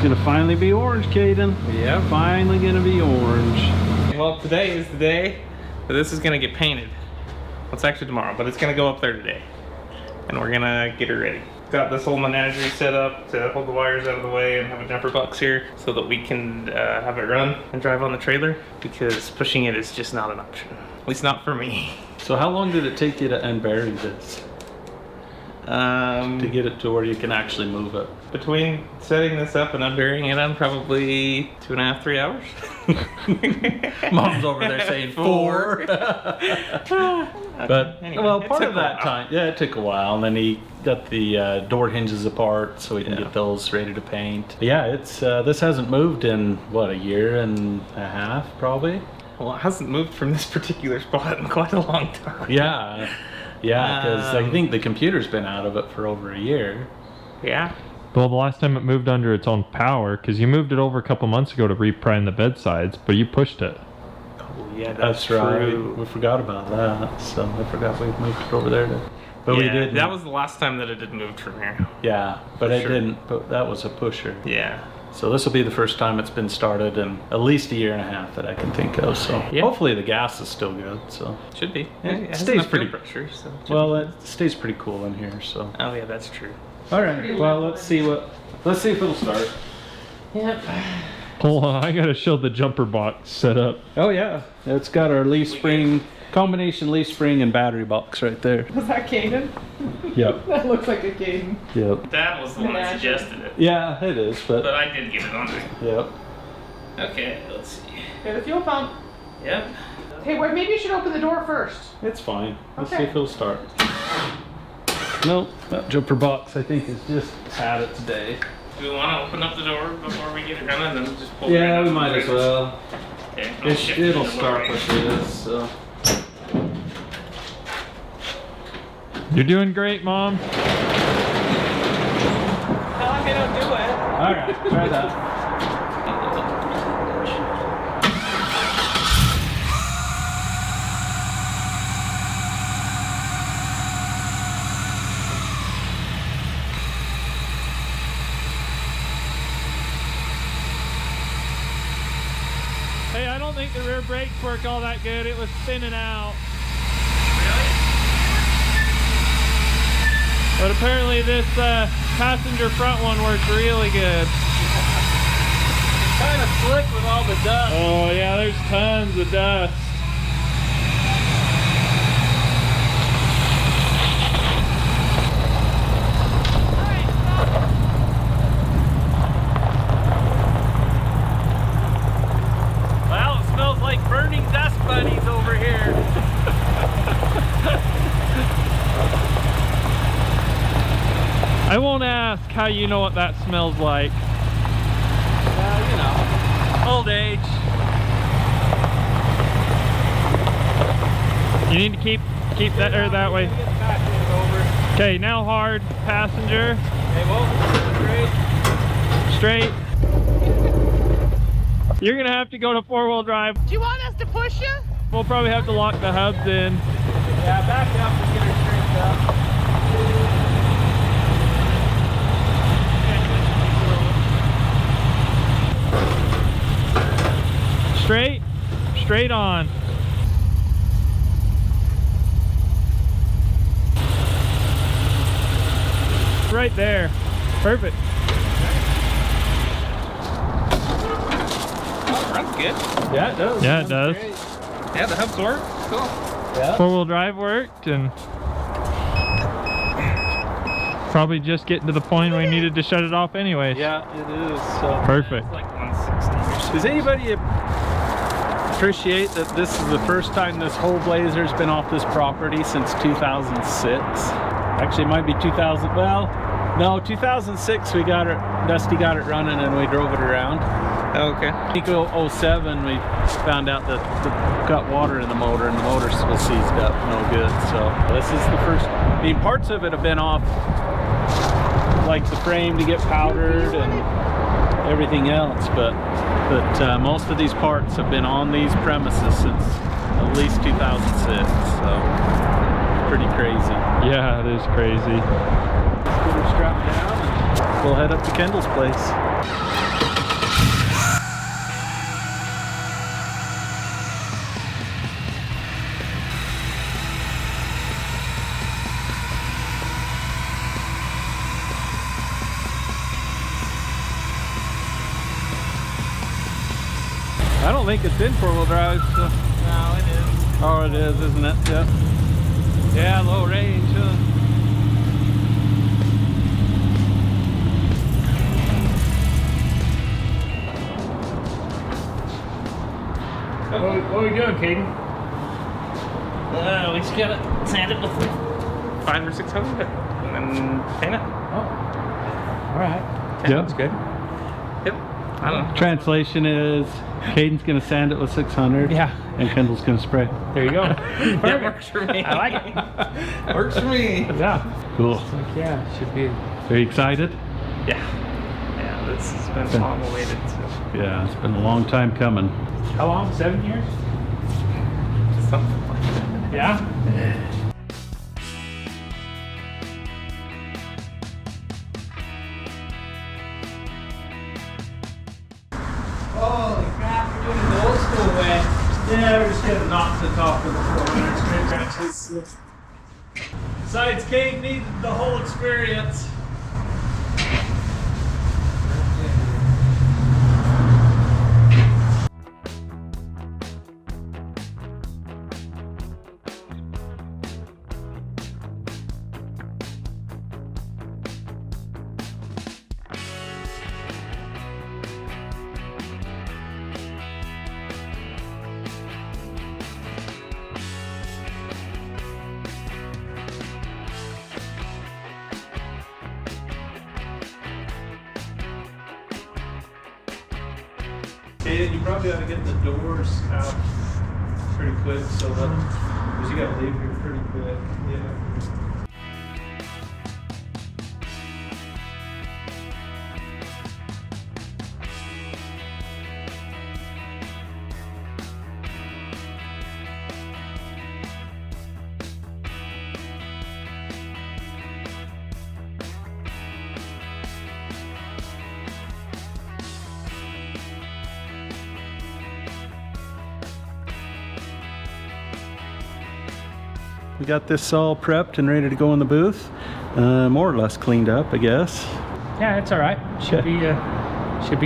gonna finally be orange, Kaden. Yeah. Finally gonna be orange. Well, today is the day that this is gonna get painted. Well, it's actually tomorrow, but it's gonna go up there today. And we're gonna get it ready. Got this whole menagerie set up to hold the wires out of the way and have a jumper box here so that we can have it run and drive on the trailer, because pushing it is just not an option. At least not for me. So how long did it take you to unbury this? To get it to where you can actually move it? Between setting this up and unburying it, I'm probably 2.5, 3 hours. Mom's over there saying 4. But anyway, well, part of that time, yeah, it took a while, and then he got the door hinges apart so we can get those ready to paint. But yeah, it's this hasn't moved in what, a year and a half probably. Well, it hasn't moved from this particular spot in quite a long time. Yeah, yeah, because I think the computer's been out of it for over a year. Yeah. Well, the last time it moved under its own power, because you moved it over a couple months ago to reprime the bedsides, but you pushed it. Oh, yeah, that's right. We forgot about that, so I forgot we moved it over there. But we did. That was the last time that it had moved from here. Yeah, but it didn't. But that was a pusher. Yeah. So this will be the first time it's been started in at least a year and a half that I can think of. So hopefully the gas is still good. So should be. It stays pretty pressure. So it stays pretty cool in here. So. Oh yeah, that's true. All right. Well, let's see if it'll start. Yep. Hold on, I gotta show the jumper box set up. Oh yeah, it's got our leaf spring, combination leaf spring and battery box right there. Was that Kaden? Yep. That looks like a Kaden. Yep. Dad was the one that suggested it. Yeah, it is, but I did get it on there. Yep. Okay, let's see. Okay, the fuel pump. Yep. Hey, wait, maybe you should open the door first. It's fine. Let's see if it'll start. Nope, that jumper box I think has just had its day. Do we want to open up the door before we get it running and then just pull it Yeah, right we out might the as well. Okay, It'll start with this, so. You're doing great, Mom. Tell me don't do it. Alright, try that. Hey, I don't think the rear brakes work all that good. It was spinning out. Really? But apparently this passenger front one works really good. It's kind of slick with all the dust. Oh yeah, there's tons of dust. Well, it smells like burning dust bunnies over here. I won't ask how you know what that smells like. Well, you know, old age. You need to keep that air that way. Okay, now hard passenger. Okay, well, Straight. You're gonna have to go to 4-wheel drive. Do you want us to push you? We'll probably have to lock the hubs in. Yeah, back up and get her straightened up. Straight on. Right there. Perfect. Oh, runs good. Yeah, it does. Yeah, it does. Great. Yeah, the hubs work. Cool. Yeah. 4-wheel drive worked, and probably just getting to the point where we needed to shut it off anyways. Yeah, it is. So. Perfect. It's like 160. Does anybody appreciate that this is the first time this whole Blazer's been off this property since 2006? Actually, it might be 2000. Well, no, 2006 we got it. Dusty got it running and we drove it around. Okay. I think 07 we found out that got water in the motor and the motor was seized up, no good. So this is the first. I mean, parts of it have been off, like the frame to get powdered and everything else, but most of these parts have been on these premises since at least 2006. So pretty crazy. Yeah, it is crazy. Let's get her strapped down. we'll head up to Kendall's place. I don't think it's in four-wheel drive, so. No, it is. Oh, it is, isn't it? Yeah. Yeah, low range, huh? What are we doing, Kaden? We just gotta sand it with 500 or 600 and then paint it. Oh, all right. Yeah. That's good. Yep. I don't know. Translation is Caden's gonna sand it with 600. Yeah. And Kendall's gonna spray. There you go. That works for me. I like it. Works for me. Yeah. Cool. Yeah, should be. Are you excited? Yeah. Yeah, this has been long awaited. So. Yeah, it's been a long time coming. How long? 7 years? Something like that. Yeah. Holy crap, we're doing the old school way. Yeah, we're just gonna knock the top of the 400 straight branches. Besides, Cade needed the whole experience. Kaden, you probably ought to get the doors out pretty quick so that, because you gotta leave here pretty quick. Yeah. We got this all prepped and ready to go in the booth. More or less cleaned up, I guess. Yeah, it's all right. Should be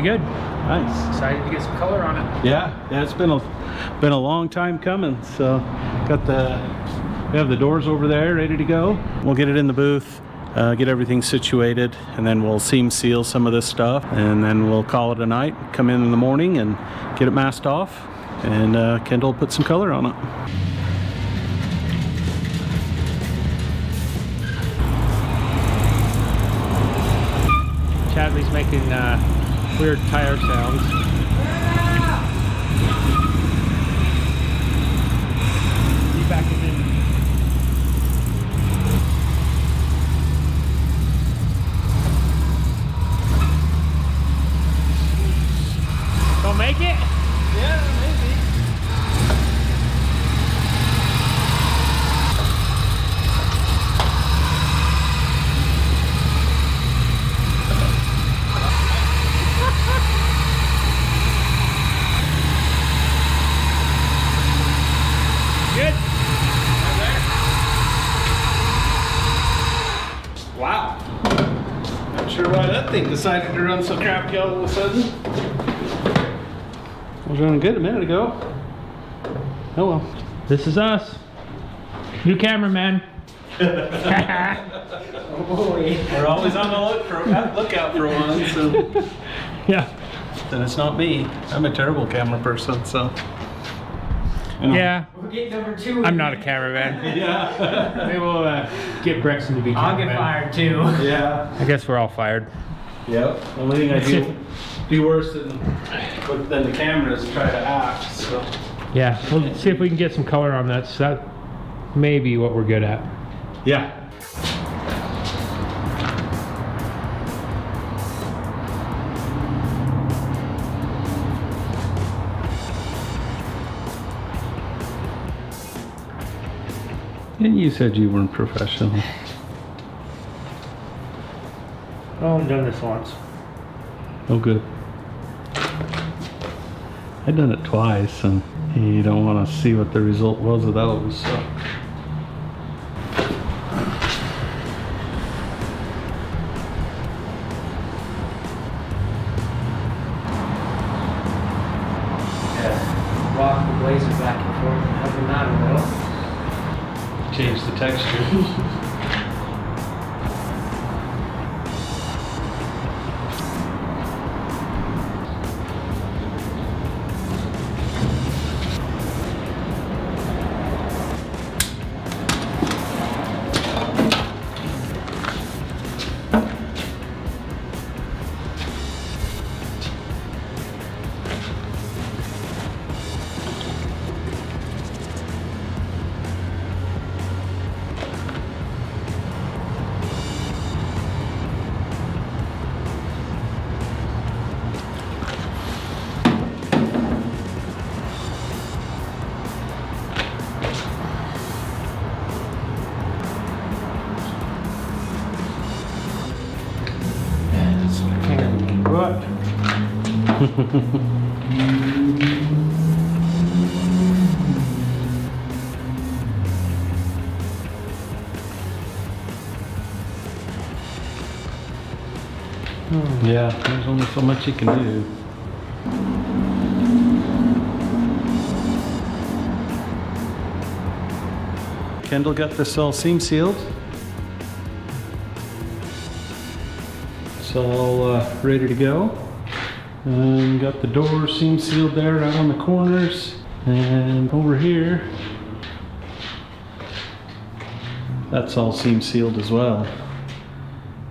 good. Nice. Excited to get some color on it. Yeah, it's been a long time coming. So we have the doors over there ready to go. We'll get it in the booth, get everything situated, and then we'll seam seal some of this stuff, and then we'll call it a night. Come in the morning and get it masked off, and Kendall will put some color on it. Chadley's making weird tire sounds. Be back in. Don't make it? Yeah, maybe. Good. Wow. Not sure why that thing decided to run so crappy all of a sudden. I was running good a minute ago. Oh well. This is us. New cameraman. Oh boy. We're always on the lookout for one, so. Yeah. Then it's not me. I'm a terrible camera person, so. You know. Yeah. We'll get number 2. I'm not a cameraman. Yeah. Maybe we'll get Brexton to be I'll get cameraman. fired too. Yeah. I guess we're all fired. Yep. The only thing I do worse than the camera is try to act, so. Yeah, we'll see if we can get some color on that. So that may be what we're good at. Yeah. And you said you weren't professional. Oh, I've done this once. Oh, good. I've done it twice, and you don't want to see what the result was of those. So. Yeah, rock the blazer back and forth and help them out a little. Change the texture. But Yeah, there's only so much you can do. Kendall got this all seam sealed. It's all ready to go. And got the door seam sealed there right on the corners. And over here, that's all seam sealed as well.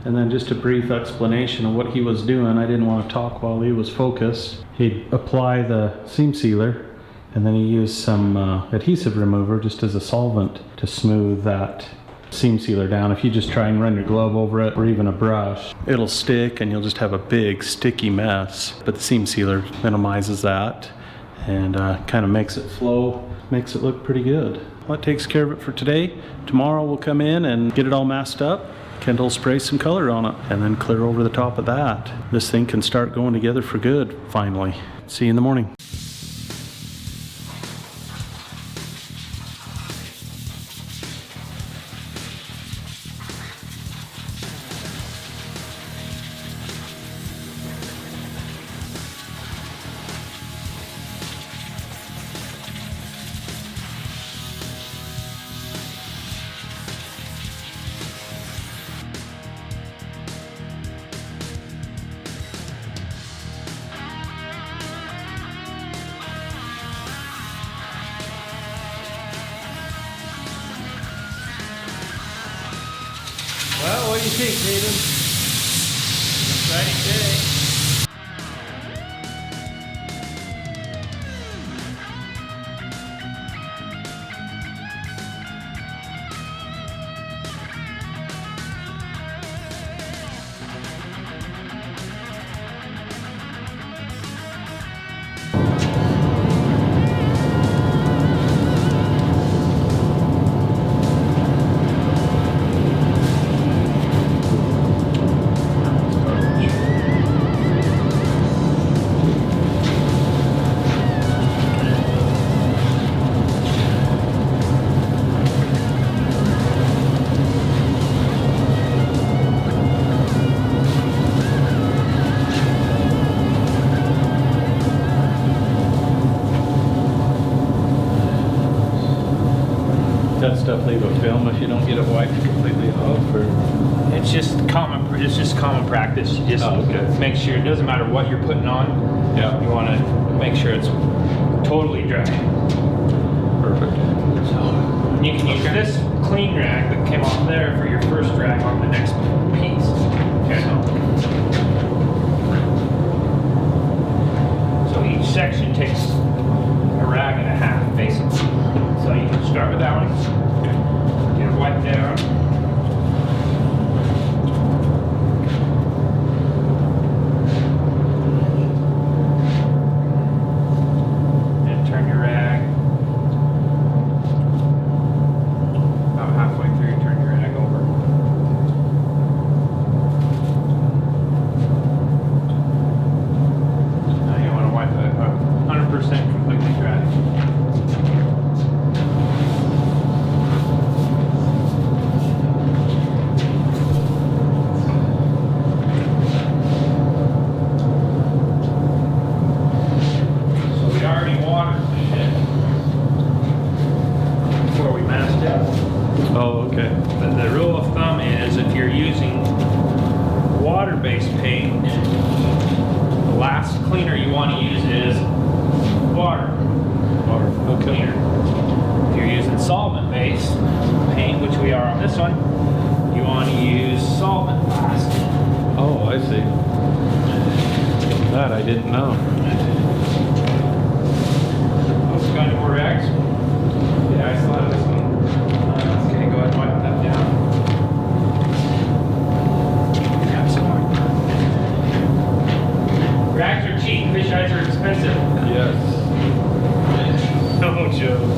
And then just a brief explanation of what he was doing. I didn't want to talk while he was focused. He'd apply the seam sealer, and then he used some adhesive remover just as a solvent to smooth that seam sealer down. If you just try and run your glove over it or even a brush, it'll stick and you'll just have a big sticky mess. But the seam sealer minimizes that and kind of makes it flow, makes it look pretty good. Well, that takes care of it for today. Tomorrow we'll come in and get it all masked up. Kendall spray some color on it and then clear over the top of that. This thing can start going together for good, finally. See you in the morning. well, what do you think, Kaden? Exciting day. That stuff leave a film if you don't get it wiped completely off, or? It's just common practice. You just make sure it doesn't matter what you're putting on. Yeah. You want to make sure it's totally dry. Perfect. So you can use this clean rag that came off there for your first drag on the next piece. Okay. So each section takes a rag and a half, basically. So you can start with that one, get it wiped down. And turn your rag. About halfway through, turn your rag over. last cleaner you want to use is water. Water. Okay. Cleaner. If you're using solvent-based paint, which we are on this one, you want to use solvent last. Oh, I see. That I didn't know. Oh, got any more rags? Yeah, I still have this one. Okay, go ahead and wipe that down. Grab some more. Rags are cheap, fish eyes are expensive. Yes. No joke.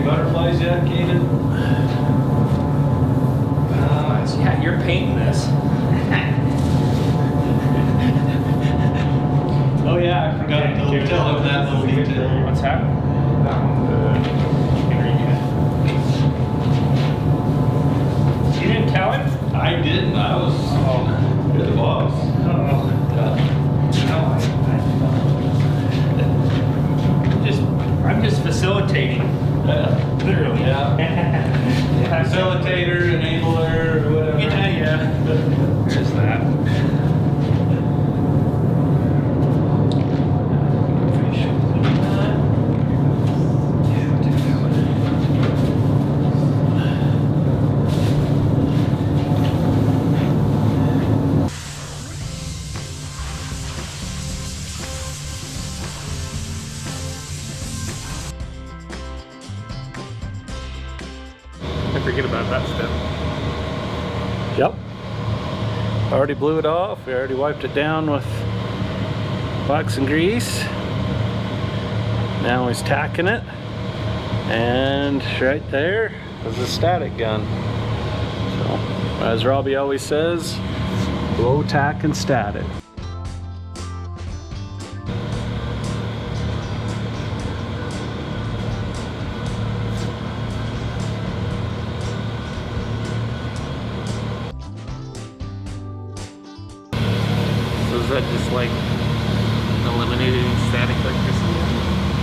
Butterflies yet, Kaden? Yeah, you're painting this. Oh yeah, I forgot to tell him that little detail. What's happening? That one. You didn't tell him? I didn't. I was you're the boss. I'm just facilitating. Yeah. Literally. Yeah. Facilitator, enabler, whatever. Yeah. There's that. I forget about that stuff. Yep. Already blew it off. We already wiped it down with wax and grease. Now he's tacking it. And right there is the static gun. So, as Robbie always says, blow, tack, and static. Is that just like eliminating static electricity?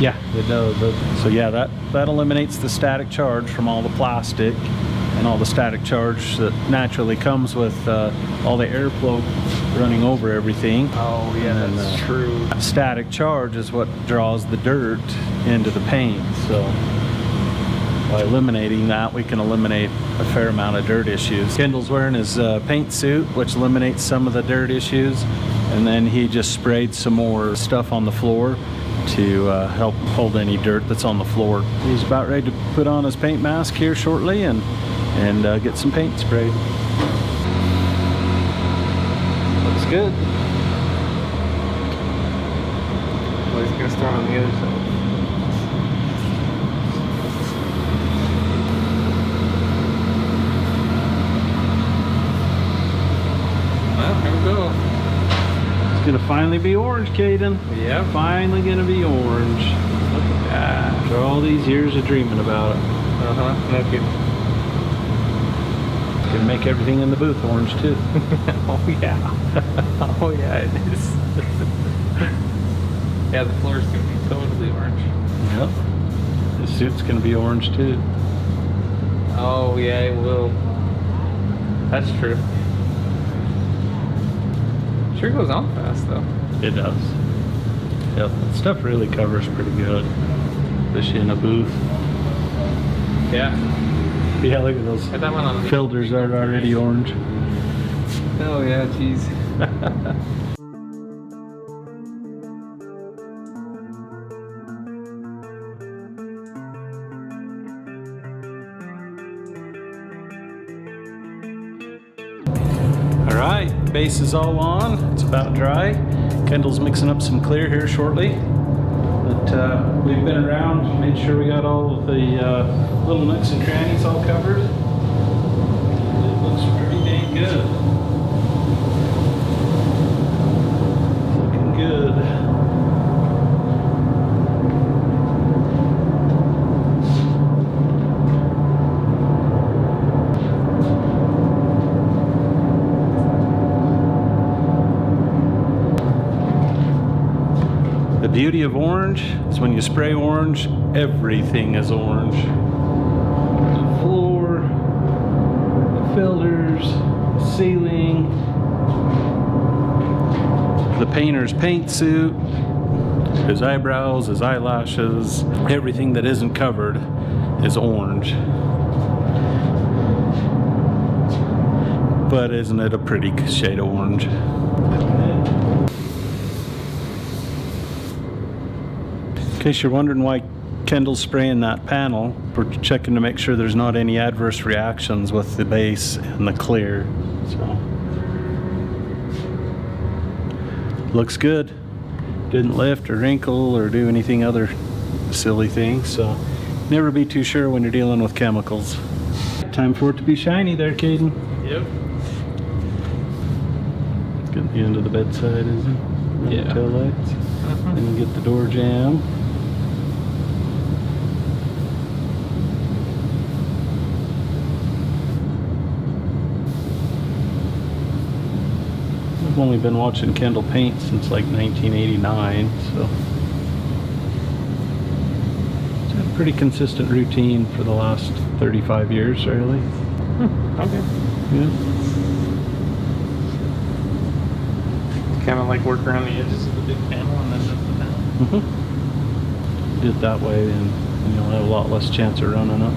Yeah, it does. So yeah, that eliminates the static charge from all the plastic and all the static charge that naturally comes with all the airflow running over everything. Oh yeah, And, that's true. Static charge is what draws the dirt into the paint. So by eliminating that, we can eliminate a fair amount of dirt issues. Kendall's wearing his paint suit, which eliminates some of the dirt issues. And then he just sprayed some more stuff on the floor to help hold any dirt that's on the floor. He's about ready to put on his paint mask here shortly and get some paint sprayed. Looks good. Well, he's gonna start on the other side. Well, here we go. It's gonna finally be orange, Kaden. Yeah. Finally gonna be orange. Look at that. After all these years of dreaming about it. No kidding. Gonna make everything in the booth orange too. Oh yeah. Oh yeah, it is. Yeah, the floor's gonna be totally orange. Yep. The suit's gonna be orange too. Oh yeah, it will. That's true. Sure goes on fast though. It does. Yep. That stuff really covers pretty good. Especially in a booth. Yeah. Yeah, look at those Had that one on the filters are already orange. Oh yeah, jeez. All right, base is all on. It's about dry. Kendall's mixing up some clear here shortly. But We've been around, made sure we got all of the little nooks and crannies all covered. It looks pretty dang good. Looking good. The beauty of orange is when you spray orange, everything is orange. The floor, the filters, the ceiling, the painter's paint suit, his eyebrows, his eyelashes, everything that isn't covered is orange. But isn't it a pretty shade of orange? In case you're wondering why Kendall's spraying that panel, we're checking to make sure there's not any adverse reactions with the base and the clear. So looks good. Didn't lift or wrinkle or do anything other silly things, so never be too sure when you're dealing with chemicals. Time for it to be shiny there, Kaden. Yep. Get the end of the bedside, is it? Yeah. Tail lights. Then you get the door jamb. I've only been watching Kendall paint since like 1989, so it's a pretty consistent routine for the last 35 years, really. Okay. Yeah. Kind of like work around the edges of the big panel and then up the panel. Do it that way, and you'll have a lot less chance of running up.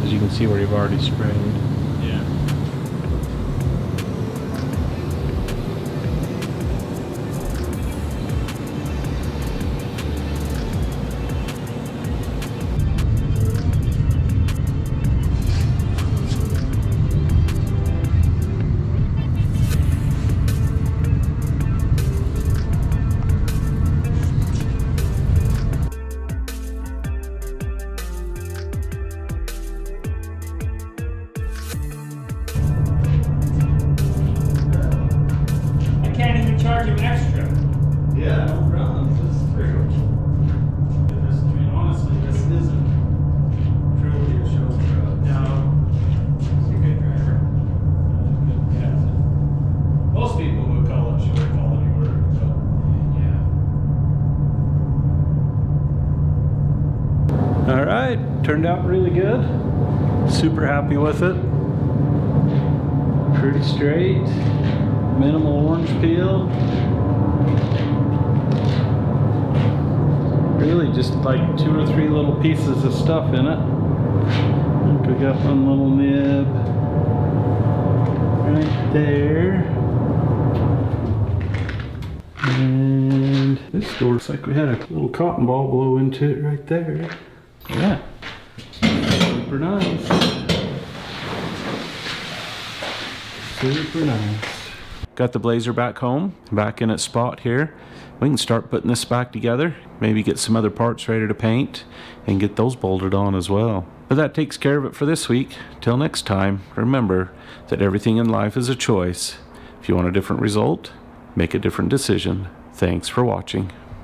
As you can see where you've already sprayed. Yeah. Charge him extra. Yeah, no problem. This is true. I mean, honestly, this isn't truly a show truck. No. He's a good driver. Yeah. Most people would call it show quality work, but Yeah. all right, turned out really good. Super happy with it. Pretty straight. Minimal orange peel. Really just like 2 or 3 little pieces of stuff in it. I think we got one little nib right there. And this door looks like we had a little cotton ball blow into it right there. Yeah. Super nice. Super nice. Got the Blazer back home, back in its spot here. We can start putting this back together, maybe get some other parts ready to paint, and get those bolted on as well. But that takes care of it for this week. Till next time, remember that everything in life is a choice. If you want a different result, make a different decision. Thanks for watching.